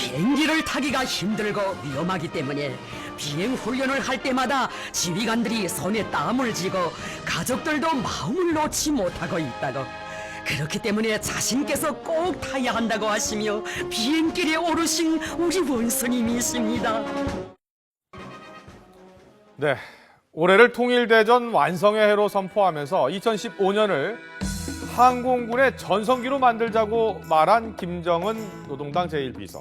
비행기를 타기가 힘들고 위험하기 때문에 비행 훈련을 할 때마다 지휘관들이 손에 땀을 쥐고 가족들도 마음을 놓지 못하고 있다고. 그렇기 때문에 자신께서 꼭 타야 한다고 하시며 비행길에 오르신 우리 원수님이십니다. 네, 올해를 통일대전 완성의 해로 선포하면서 2015년을 항공군의 전성기로 만들자고 말한 김정은 노동당 제1비서.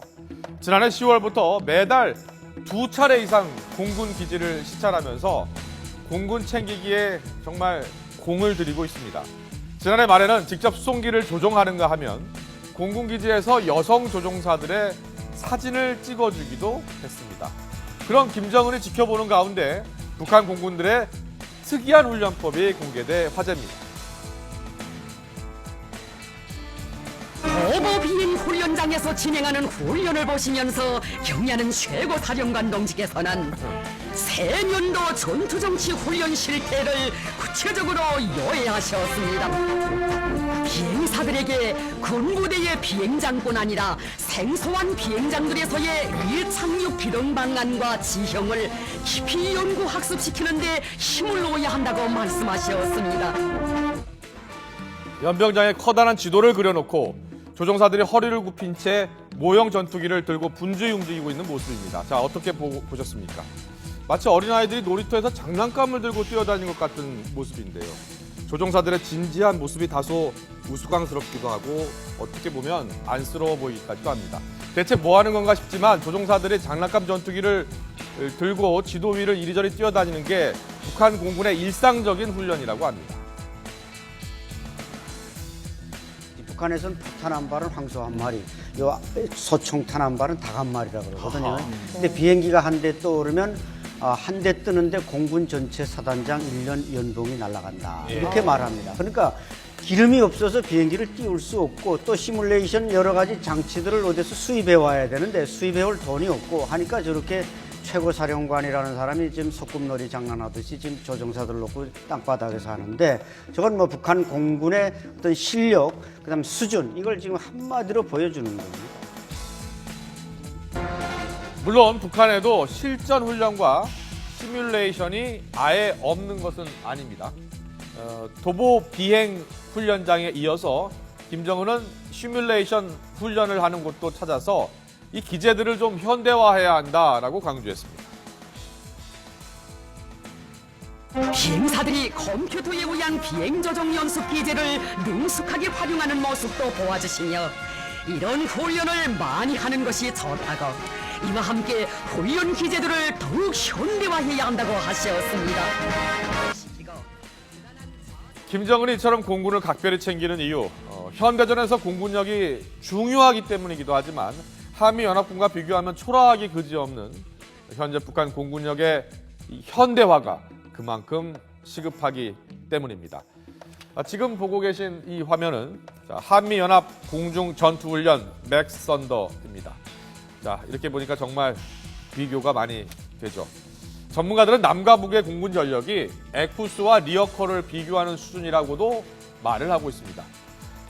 지난해 10월부터 매달 2차례 이상 공군 기지를 시찰하면서 공군 챙기기에 정말 공을 들이고 있습니다. 지난해 말에는 직접 수송기를 조종하는가 하면 공군 기지에서 여성 조종사들의 사진을 찍어주기도 했습니다. 그런 김정은이 지켜보는 가운데 북한 공군들의 특이한 훈련법이 공개돼 화제입니다. 도보 비행 훈련장에서 진행하는 훈련을 보시면서 경의하는 최고 사령관 동지께서는 새년도 전투정치 훈련 실태를 구체적으로 요해하셨습니다. 비행사들에게 군부대의 비행장뿐 아니라 생소한 비행장들에서의 일착륙 기동 방안과 지형을 깊이 연구 학습시키는 데 힘을 놓아야 한다고 말씀하셨습니다. 연병장에 커다란 지도를 그려놓고 조종사들이 허리를 굽힌 채 모형 전투기를 들고 분주히 움직이고 있는 모습입니다. 자, 어떻게 보셨습니까? 마치 어린아이들이 놀이터에서 장난감을 들고 뛰어다니는 것 같은 모습인데요. 조종사들의 진지한 모습이 다소 우스꽝스럽기도 하고 어떻게 보면 안쓰러워 보이기까지도 합니다. 대체 뭐 하는 건가 싶지만 조종사들이 장난감 전투기를 들고 지도 위를 이리저리 뛰어다니는 게 북한 공군의 일상적인 훈련이라고 합니다. 북한에서는 포탄 한 발은 황소 한 마리, 요 소총탄 한 발은 닭 한 마리라 그러거든요. 근데 비행기가 한 대 떠오르면 한 대 뜨는데 공군 전체 사단장 1년 연봉이 날아간다. 이렇게 말합니다. 그러니까 기름이 없어서 비행기를 띄울 수 없고 또 시뮬레이션 여러 가지 장치들을 어디서 수입해 와야 되는데 수입해 올 돈이 없고 하니까 저렇게 최고사령관이라는 사람이 지금 소꿉놀이 장난하듯이 지금 조종사들 놓고 땅바닥에서 하는데 저건 뭐 북한 공군의 어떤 실력, 그다음 수준 이걸 지금 한마디로 보여주는 겁니다. 물론 북한에도 실전 훈련과 시뮬레이션이 아예 없는 것은 아닙니다. 도보 비행 훈련장에 이어서 김정은은 시뮬레이션 훈련을 하는 곳도 찾아서 이 기재들을 좀 현대화해야 한다라고 강조했습니다. 비행사들이 컴퓨터에 의한 비행 조종 연습 기제를 능숙하게 활용하는 모습도 보아주시며 이런 훈련을 많이 하는 것이 좋다고 이와 함께 훈련 기제들을 더욱 현대화해야 한다고 하셨습니다. 김정은이 이처럼 공군을 각별히 챙기는 이유, 현대전에서 공군력이 중요하기 때문이기도 하지만 한미연합군과 비교하면 초라하기 그지없는 현재 북한 공군력의 현대화가 그만큼 시급하기 때문입니다. 지금 보고 계신 이 화면은 한미연합 공중전투훈련 맥선더입니다. 자, 이렇게 보니까 정말 비교가 많이 되죠. 전문가들은 남과 북의 공군 전력이 에쿠스와 리어커를 비교하는 수준이라고도 말을 하고 있습니다.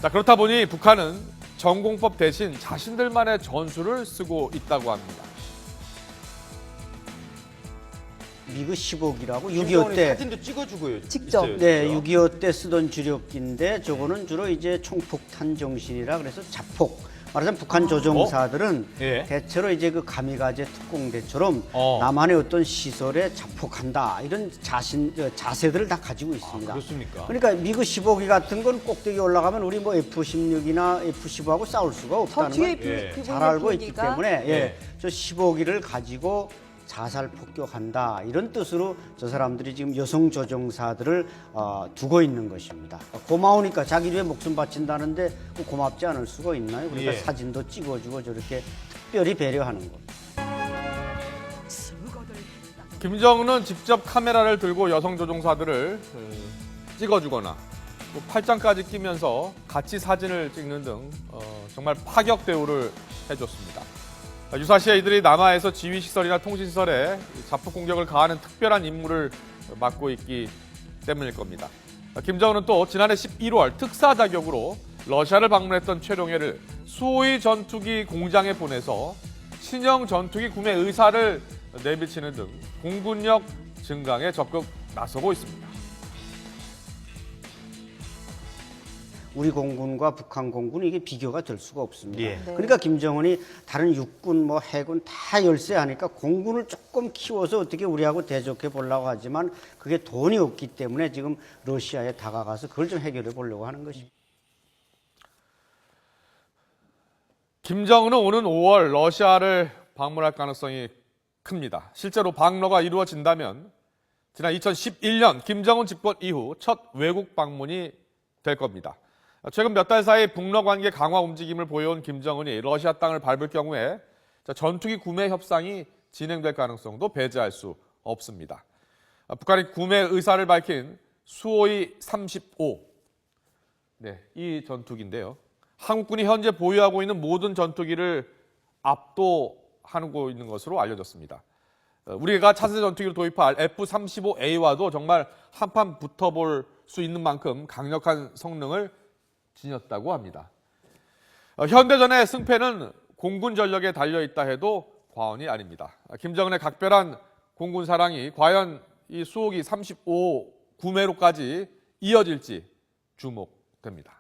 자, 그렇다 보니 북한은 전공법 대신 자신들만의 전술을 쓰고 있다고 합니다. 미그 15기라고 6.25 때 사진도 찍어주고요. 직접. 네, 6.25 때 쓰던 주력기인데 저거는 주로 이제 총폭탄 정신이라 그래서 자폭. 말하자면 북한 조종사들은 예. 대체로 이제 그 가미가제 특공대처럼 남한의 어떤 시설에 자폭한다 이런 자세들을 다 가지고 있습니다. 그렇습니까? 그러니까 미그 15기 같은 건 꼭대기 올라가면 우리 뭐 F-16이나 F-15하고 싸울 수가 저 없다는 뒤에 걸 그분의 잘 알고 있기 비행기가 때문에 저 15기를 가지고 자살 폭격한다 이런 뜻으로 저 사람들이 지금 여성 조종사들을 두고 있는 것입니다. 고마우니까 자기 위해 목숨 바친다는데 고맙지 않을 수가 있나요? 그러니까 사진도 찍어주고 저렇게 특별히 배려하는 겁니다. 김정은은 직접 카메라를 들고 여성 조종사들을 찍어주거나 또 팔짱까지 끼면서 같이 사진을 찍는 등 정말 파격 대우를 해줬습니다. 유사시에 이들이 남하에서 지휘시설이나 통신시설에 자폭 공격을 가하는 특별한 임무를 맡고 있기 때문일 겁니다. 김정은은 또 지난해 11월 특사 자격으로 러시아를 방문했던 최룡해를 수호의 전투기 공장에 보내서 신형 전투기 구매 의사를 내비치는 등 공군력 증강에 적극 나서고 있습니다. 우리 공군과 북한 공군은 이게 비교가 될 수가 없습니다. 예. 그러니까 김정은이 다른 육군, 뭐 해군 다 열세하니까 공군을 조금 키워서 어떻게 우리하고 대적해 보려고 하지만 그게 돈이 없기 때문에 지금 러시아에 다가가서 그걸 좀 해결해 보려고 하는 것입니다. 김정은은 오는 5월 러시아를 방문할 가능성이 큽니다. 실제로 방러가 이루어진다면 지난 2011년 김정은 집권 이후 첫 외국 방문이 될 겁니다. 최근 몇 달 사이 북러 관계 강화 움직임을 보여온 김정은이 러시아 땅을 밟을 경우에 전투기 구매 협상이 진행될 가능성도 배제할 수 없습니다. 북한이 구매 의사를 밝힌 수호이 35, 이 전투기인데요. 한국군이 현재 보유하고 있는 모든 전투기를 압도하고 있는 것으로 알려졌습니다. 우리가 차세대 전투기를 도입할 F-35A와도 정말 한판 붙어볼 수 있는 만큼 강력한 성능을 지녔다고 합니다. 현대전의 승패는 공군 전력에 달려있다 해도 과언이 아닙니다. 김정은의 각별한 공군 사랑이 과연 이 수호기 35 구매로까지 이어질지 주목됩니다.